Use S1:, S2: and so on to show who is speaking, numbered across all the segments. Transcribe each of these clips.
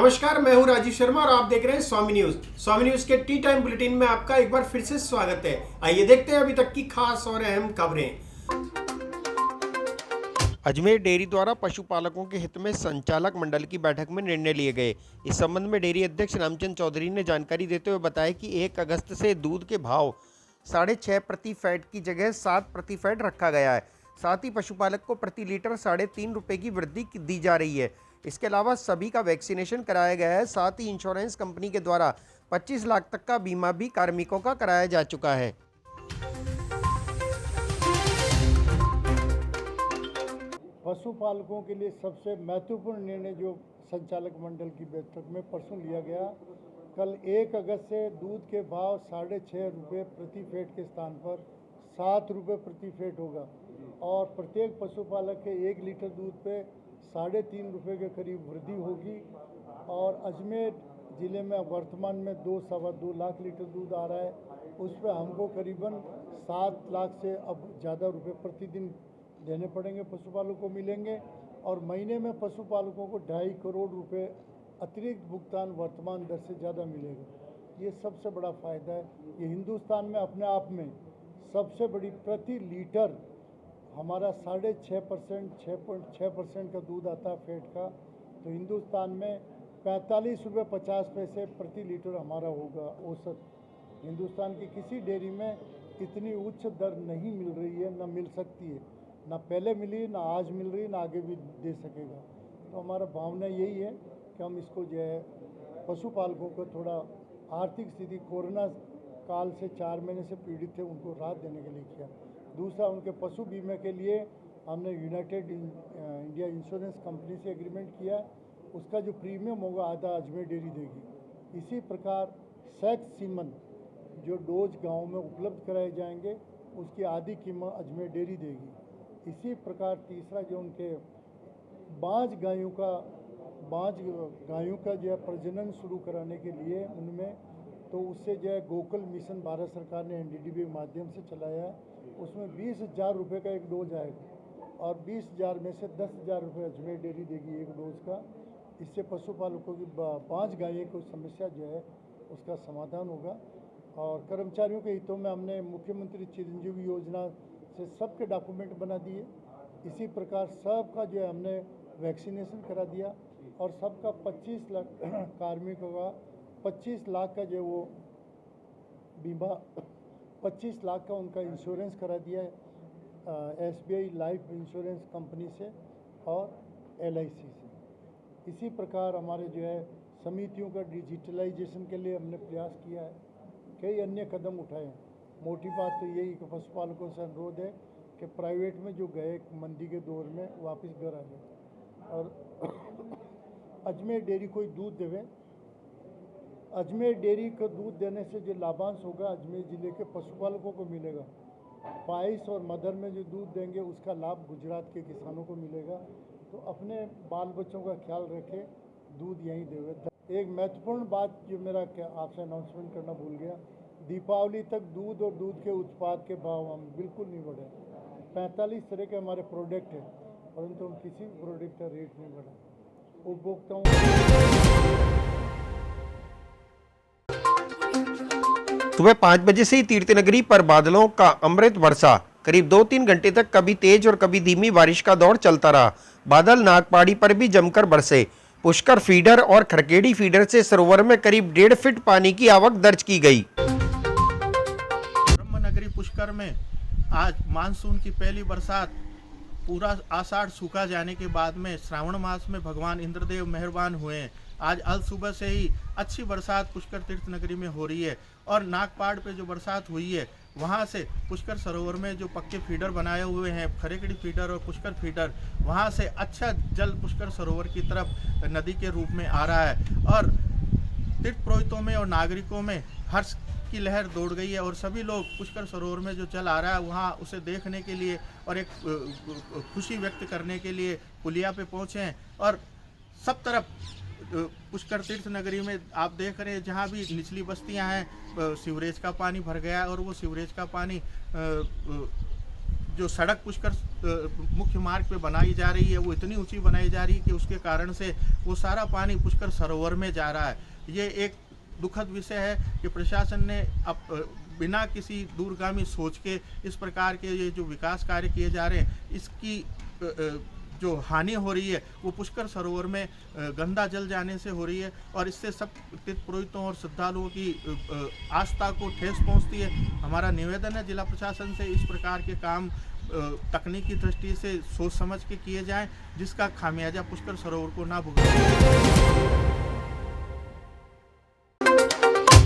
S1: नमस्कार, मैं हूं राजीव शर्मा और आप देख रहे हैं स्वामी न्यूज। स्वामी न्यूज के टी टाइम बुलेटिन में आपका एक बार फिर से स्वागत है। आइए देखते हैं अभी तक की खास और अहम खबरें। अजमेर डेयरी द्वारा पशुपालकों के हित में संचालक मंडल की बैठक में निर्णय लिए गए। इस संबंध में डेयरी अध्यक्ष रामचंद्र चौधरी ने जानकारी देते हुए बताया कि 1 अगस्त से दूध के भाव 6.5 प्रति फैट की जगह 7 प्रति फैट रखा गया है। साथ ही पशुपालक को प्रति लीटर 3.5 रुपये की वृद्धि दी जा रही है। इसके अलावा सभी का वैक्सीनेशन कराया गया है। साथ ही इंश्योरेंस कंपनी के द्वारा 25 लाख तक का बीमा भी कार्मिकों का कराया जा चुका है।
S2: पशुपालकों के लिए सबसे महत्वपूर्ण निर्णय जो संचालक मंडल की बैठक में परसों लिया गया, कल 1 अगस्त से दूध के भाव 6.5 रुपये प्रति फेट के स्थान पर 7 रुपये प्रति फेट होगा और प्रत्येक पशुपालक के 1 लीटर दूध पे 3.5 रुपये के करीब वृद्धि होगी। और अजमेर ज़िले में वर्तमान में 2-2.25 लाख लीटर दूध आ रहा है, उस पर हमको करीबन 7 लाख से अब ज़्यादा रुपये प्रतिदिन देने पड़ेंगे, पशुपालकों को मिलेंगे। और महीने में पशुपालकों को 2.5 करोड़ रुपए अतिरिक्त भुगतान वर्तमान दर से ज़्यादा मिलेगा। ये सबसे बड़ा फ़ायदा है। ये हिंदुस्तान में अपने आप में सबसे बड़ी प्रति लीटर हमारा 6.5%, 6.6% का दूध आता है फेट का, तो हिंदुस्तान में 45 रुपये 50 पैसे प्रति लीटर हमारा होगा औसत। हिंदुस्तान की किसी डेयरी में इतनी उच्च दर नहीं मिल रही है, न मिल सकती है, ना पहले मिली, ना आज मिल रही, ना आगे भी दे सकेगा। तो हमारा भावना यही है कि हम इसको जो है पशुपालकों को थोड़ा आर्थिक स्थिति कोरोना काल से 4 महीने से पीड़ित थे, उनको राहत देने के लिए किया। दूसरा, उनके पशु बीमे के लिए हमने यूनाइटेड इंडिया इंश्योरेंस कंपनी से एग्रीमेंट किया। उसका जो प्रीमियम होगा आधा अजमेर डेयरी देगी। इसी प्रकार सेक्स सीमन जो डोज गाँव में उपलब्ध कराए जाएंगे, उसकी आधी कीमत अजमेर डेयरी देगी। इसी प्रकार तीसरा, जो उनके बांझ गायों का जो है प्रजनन शुरू कराने के लिए उनमें, तो उससे जो है गोकुल मिशन भारत सरकार ने NDDB के माध्यम से चलाया है। उसमें 20,000 रुपये का एक डोज आएगा और 20,000 में से 10,000 रुपये अजमेर डेयरी देगी एक डोज का। इससे पशुपालकों की बांझ गायों की समस्या जो है उसका समाधान होगा। और कर्मचारियों के हितों में हमने मुख्यमंत्री चिरंजीवी योजना से सबके डॉक्यूमेंट बना दिए। इसी प्रकार सबका जो है हमने वैक्सीनेशन करा दिया और सबका 25 लाख कार्मिकों का 25 लाख का जो वो बीमा, 25 लाख का उनका इंश्योरेंस करा दिया है SBI लाइफ इंश्योरेंस कंपनी से और LIC से। इसी प्रकार हमारे जो है समितियों का डिजिटलाइजेशन के लिए हमने प्रयास किया है, कई अन्य कदम उठाए हैं। मोटी बात तो यही कि पशुपालकों से अनुरोध है कि प्राइवेट में जो गए मंदी के दौर में वापस घर आ जाए और अजमेर डेयरी कोई दूध देवे। अजमेर डेयरी को दूध देने से जो लाभांश होगा अजमेर ज़िले के पशुपालकों को मिलेगा। पाइस और मदर में जो दूध देंगे उसका लाभ गुजरात के किसानों को मिलेगा। तो अपने बाल बच्चों का ख्याल रखें, दूध यहीं देवे। एक महत्वपूर्ण बात जो मेरा आपसे अनाउंसमेंट करना भूल गया, दीपावली तक दूध और दूध के उत्पाद के भाव हम बिल्कुल नहीं बढ़े। 45 तरह के हमारे प्रोडक्ट हैं, परंतु हम किसी भी प्रोडक्ट का रेट नहीं बढ़ा। उपभोक्ताओं
S1: सुबह 5 बजे से ही तीर्थनगरी पर बादलों का अमृत वर्षा। करीब 2-3 घंटे तक कभी तेज और कभी धीमी बारिश का दौर चलता रहा। बादल नागपाड़ी पर भी जमकर बरसे। पुष्कर फीडर और खरकेड़ी फीडर से सरोवर में करीब 1.5 फीट पानी की आवक दर्ज की गई।
S3: ब्रह्मनगरी पुष्कर में आज मानसून की पहली बरसात, पूरा आषाढ़ सूखा जाने के बाद में श्रावण मास में भगवान इंद्रदेव मेहरबान हुए हैं। आज अल सुबह से ही अच्छी बरसात पुष्कर तीर्थ नगरी में हो रही है और नागपाड़ पे जो बरसात हुई है वहाँ से पुष्कर सरोवर में जो पक्के फीडर बनाए हुए हैं, खरेकड़ी फीडर और पुष्कर फीडर, वहाँ से अच्छा जल पुष्कर सरोवर की तरफ नदी के रूप में आ रहा है और तीर्थ पुरोहितों में और नागरिकों में हर्ष की लहर दौड़ गई है और सभी लोग पुष्कर सरोवर में जो जल आ रहा है वहाँ उसे देखने के लिए और एक खुशी व्यक्त करने के लिए पुलिया पे पहुँचे हैं। और सब तरफ पुष्कर तीर्थ नगरी में आप देख रहे हैं जहाँ भी निचली बस्तियाँ हैं सीवरेज का पानी भर गया है और वो सीवरेज का पानी जो सड़क पुष्कर मुख्य मार्ग पे बनाई जा रही है वो इतनी ऊंची बनाई जा रही है कि उसके कारण से वो सारा पानी पुष्कर सरोवर में जा रहा है। ये एक दुखद विषय है कि प्रशासन ने बिना किसी दूरगामी सोच के इस प्रकार के ये जो विकास कार्य किए जा रहे हैं, इसकी जो हानि हो रही है वो पुष्कर सरोवर में गंदा जल जाने से हो रही है और इससे सब तीर्थपुरोहितों और श्रद्धालुओं की आस्था को ठेस पहुंचती है। हमारा निवेदन है जिला प्रशासन से इस प्रकार के काम तकनीकी दृष्टि से सोच समझ के किए जाएं, जिसका खामियाजा पुष्कर सरोवर को ना भुगतना।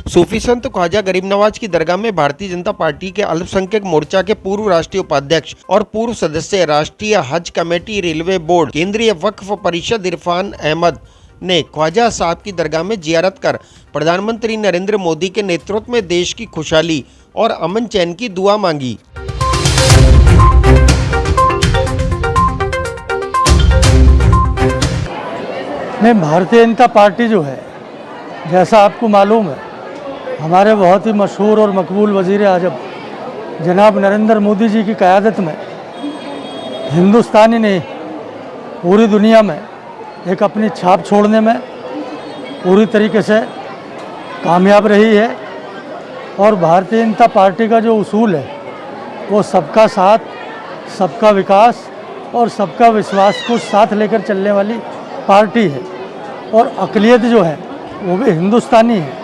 S1: सूफी संत ख्वाजा गरीब नवाज की दरगाह में भारतीय जनता पार्टी के अल्पसंख्यक मोर्चा के पूर्व राष्ट्रीय उपाध्यक्ष और पूर्व सदस्य राष्ट्रीय हज कमेटी रेलवे बोर्ड केंद्रीय वक्फ परिषद इरफान अहमद ने ख्वाजा साहब की दरगाह में जियारत कर प्रधानमंत्री नरेंद्र मोदी के नेतृत्व में देश की खुशहाली और अमन चैन की दुआ मांगी।
S2: भारतीय जनता पार्टी जो है, जैसा आपको मालूम है, हमारे बहुत ही मशहूर और मकबूल वज़ीर आज़म जनाब नरेंद्र मोदी जी की क़यादत में हिंदुस्तानी ने पूरी दुनिया में एक अपनी छाप छोड़ने में पूरी तरीके से कामयाब रही है। और भारतीय जनता पार्टी का जो उसूल है वो सबका साथ, सबका विकास और सबका विश्वास को साथ लेकर चलने वाली पार्टी है। और अक़लियत जो है वो भी हिंदुस्तानी है।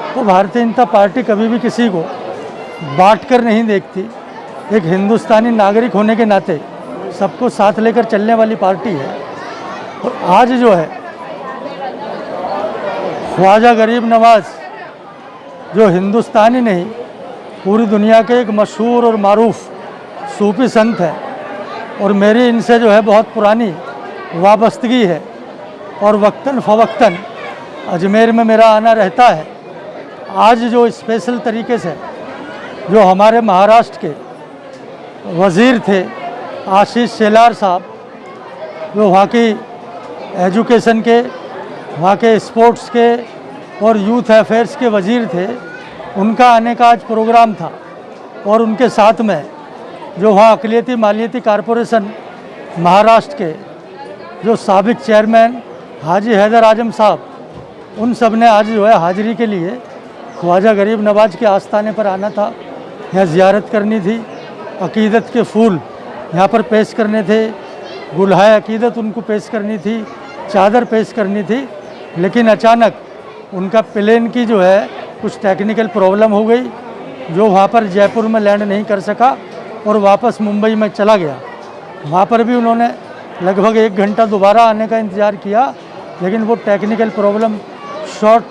S2: तो भारतीय जनता पार्टी कभी भी किसी को बांट कर नहीं देखती। एक हिंदुस्तानी नागरिक होने के नाते सबको साथ लेकर चलने वाली पार्टी है। और आज जो है ख्वाजा गरीब नवाज जो हिंदुस्तानी नहीं पूरी दुनिया के एक मशहूर और मारूफ सूफी संत हैं और मेरी इनसे जो है बहुत पुरानी वाबस्तगी है और वक्तन फ़वक्तन अजमेर में मेरा आना रहता है। आज जो स्पेशल तरीके से जो हमारे महाराष्ट्र के वज़ीर थे आशीष शेलार साहब, जो वहाँ की एजुकेशन के, वहाँ के स्पोर्ट्स के और यूथ अफेयर्स के वज़ीर थे, उनका आने का आज प्रोग्राम था। और उनके साथ में जो वहाँ अक़लियती मालियती कॉरपोरेशन महाराष्ट्र के जो साबिक चेयरमैन हाजी हैदर आजम साहब, उन सब ने आज जो है हाज़िरी के लिए ख्वाजा गरीब नवाज के आस्थाने पर आना था, यहाँ ज़ियारत करनी थी, अक़ीदत के फूल यहाँ पर पेश करने थे, गुलहाए अक़ीदत उनको पेश करनी थी, चादर पेश करनी थी। लेकिन अचानक उनका प्लेन की जो है कुछ टेक्निकल प्रॉब्लम हो गई, जो वहाँ पर जयपुर में लैंड नहीं कर सका और वापस मुंबई में चला गया। वहाँ पर भी उन्होंने लगभग 1 घंटा दोबारा आने का इंतज़ार किया, लेकिन वो टेक्निकल प्रॉब्लम शॉर्ट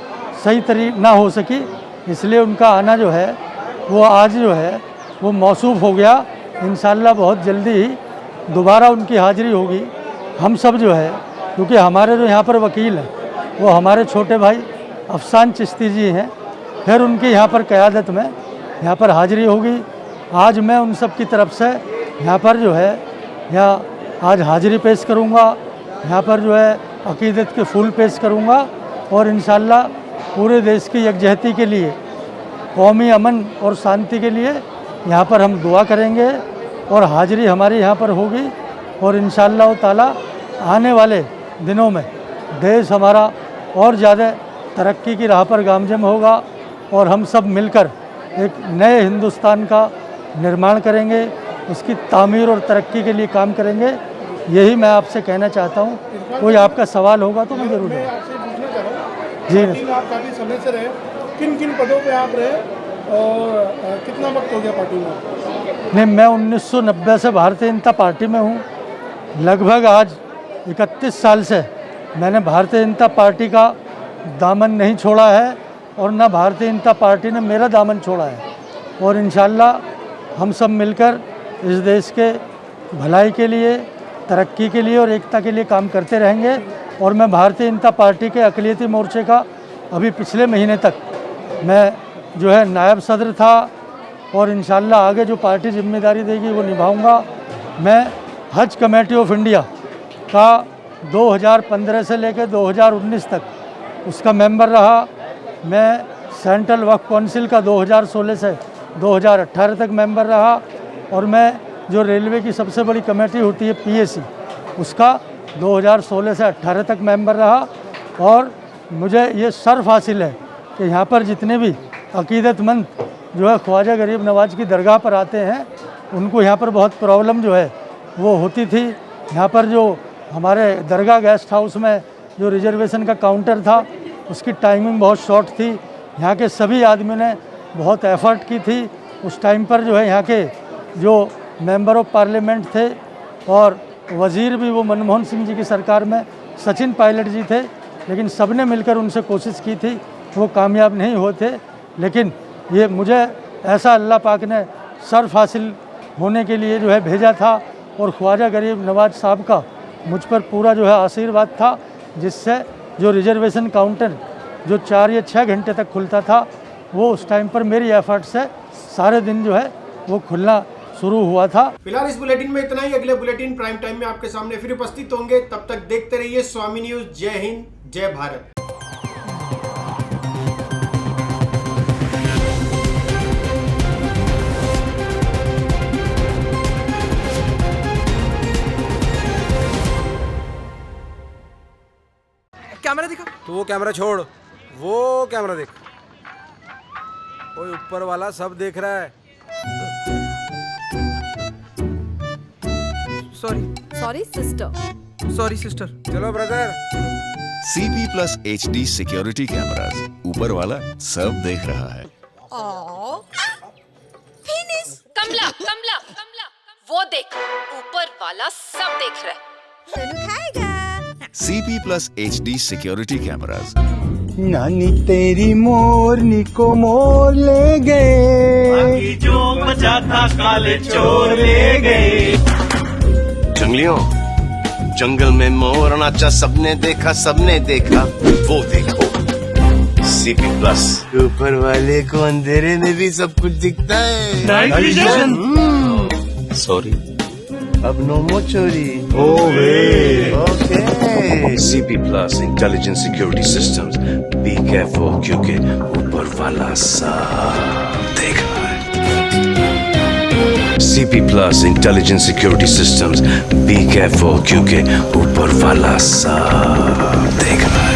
S2: सही तरीके ना हो सकी, इसलिए उनका आना जो है वो आज जो है वो मौसूफ हो गया। इंशाअल्लाह बहुत जल्दी ही दोबारा उनकी हाज़िरी होगी। हम सब जो है, क्योंकि हमारे जो यहाँ पर वकील हैं वो हमारे छोटे भाई अफसान चिश्ती जी हैं, फिर उनकी यहाँ पर क़यादत में यहाँ पर हाज़िरी होगी। आज मैं उन सब की तरफ से यहाँ पर जो है यहाँ आज हाज़िरी पेश करूँगा, यहाँ पर जो है अक़ीदत के फूल पेश करूँगा और इंशाअल्लाह पूरे देश की यकजहती के लिए, कौमी अमन और शांति के लिए यहाँ पर हम दुआ करेंगे और हाज़िरी हमारी यहाँ पर होगी। और इंशाअल्लाह ताला आने वाले दिनों में देश हमारा और ज़्यादा तरक्की की राह पर गामज़म होगा और हम सब मिलकर एक नए हिंदुस्तान का निर्माण करेंगे, उसकी तामीर और तरक्की के लिए काम करेंगे। यही मैं आपसे कहना चाहता हूँ। कोई आपका सवाल होगा तो मैं ज़रूर जी।
S4: आप काफ़ी समय से रहे, किन किन पदों पे आप रहे और कितना वक्त हो गया पार्टी में?
S2: नहीं, मैं 1990 से भारतीय जनता पार्टी में हूँ। लगभग आज 31 साल से मैंने भारतीय जनता पार्टी का दामन नहीं छोड़ा है और न भारतीय जनता पार्टी ने मेरा दामन छोड़ा है। और इंशाअल्लाह हम सब मिलकर इस देश के भलाई के लिए, तरक्की के लिए और एकता के लिए काम करते रहेंगे। और मैं भारतीय जनता पार्टी के अक़लियती मोर्चे का अभी पिछले महीने तक मैं जो है नायब सदर था और इंशाअल्लाह आगे जो पार्टी जिम्मेदारी देगी वो निभाऊंगा। मैं हज कमेटी ऑफ इंडिया का 2015 से लेकर 2019 तक उसका मेंबर रहा। मैं सेंट्रल वक्फ काउंसिल का 2016 से 2018 तक मेंबर रहा और मैं जो रेलवे की सबसे बड़ी कमेटी होती है PAC, उसका 2016 से 18 तक मेंबर रहा। और मुझे ये शर्फ हासिल है कि यहाँ पर जितने भी अकीदतमंद जो है ख्वाजा गरीब नवाज की दरगाह पर आते हैं, उनको यहाँ पर बहुत प्रॉब्लम जो है वो होती थी। यहाँ पर जो हमारे दरगाह गेस्ट हाउस में जो रिजर्वेशन का काउंटर था, उसकी टाइमिंग बहुत शॉर्ट थी। यहाँ के सभी आदमी ने बहुत एफर्ट की थी। उस टाइम पर जो है यहाँ के जो मेंबर ऑफ पार्लियामेंट थे और वज़ीर भी वो मनमोहन सिंह जी की सरकार में सचिन पायलट जी थे, लेकिन सब ने मिलकर उनसे कोशिश की थी, वो कामयाब नहीं होते। लेकिन ये मुझे ऐसा अल्लाह पाक ने शर्फ हासिल होने के लिए जो है भेजा था और ख्वाजा गरीब नवाज साहब का मुझ पर पूरा जो है आशीर्वाद था, जिससे जो रिजर्वेशन काउंटर जो 4 या 6 घंटे तक खुलता था, वो उस टाइम पर मेरी एफर्ट से सारे दिन जो है वो खुलना शुरू हुआ था।
S1: फिलहाल इस बुलेटिन में इतना ही। अगले बुलेटिन प्राइम टाइम में आपके सामने फिर उपस्थित होंगे। तब तक देखते रहिए स्वामी न्यूज। जय हिंद, जय भारत।
S5: कैमरा दिखा।
S6: तो वो कैमरा छोड़, वो कैमरा देख। कोई ऊपर वाला सब देख रहा है।
S5: Sorry sister.
S6: चलो brother.
S7: CP Plus HD security cameras, ऊपर वाला सब देख रहा है।
S8: कमला कमला कमला, वो देख, ऊपर वाला सब देख रहा है।
S5: सोनू खाएगा।
S7: CP Plus HD security cameras.
S9: नानी तेरी मोरनी को मोर ले गए, जो बचा था काले चोर ले गए।
S10: जंगलियों, जंगल में मोर नाचा, सबने देखा, वो देखो CP Plus। ऊपर वाले को अंधेरे में भी सब कुछ दिखता है।
S9: Night vision.
S10: सॉरी, अब नो मोर चोरी। Okay. CP Plus intelligent security systems. Be careful, क्योंकि ऊपर वाला सब देख रहा है। CP Plus intelligent security systems. Be careful, क्योंकि ऊपर वाला सब देख रहा है।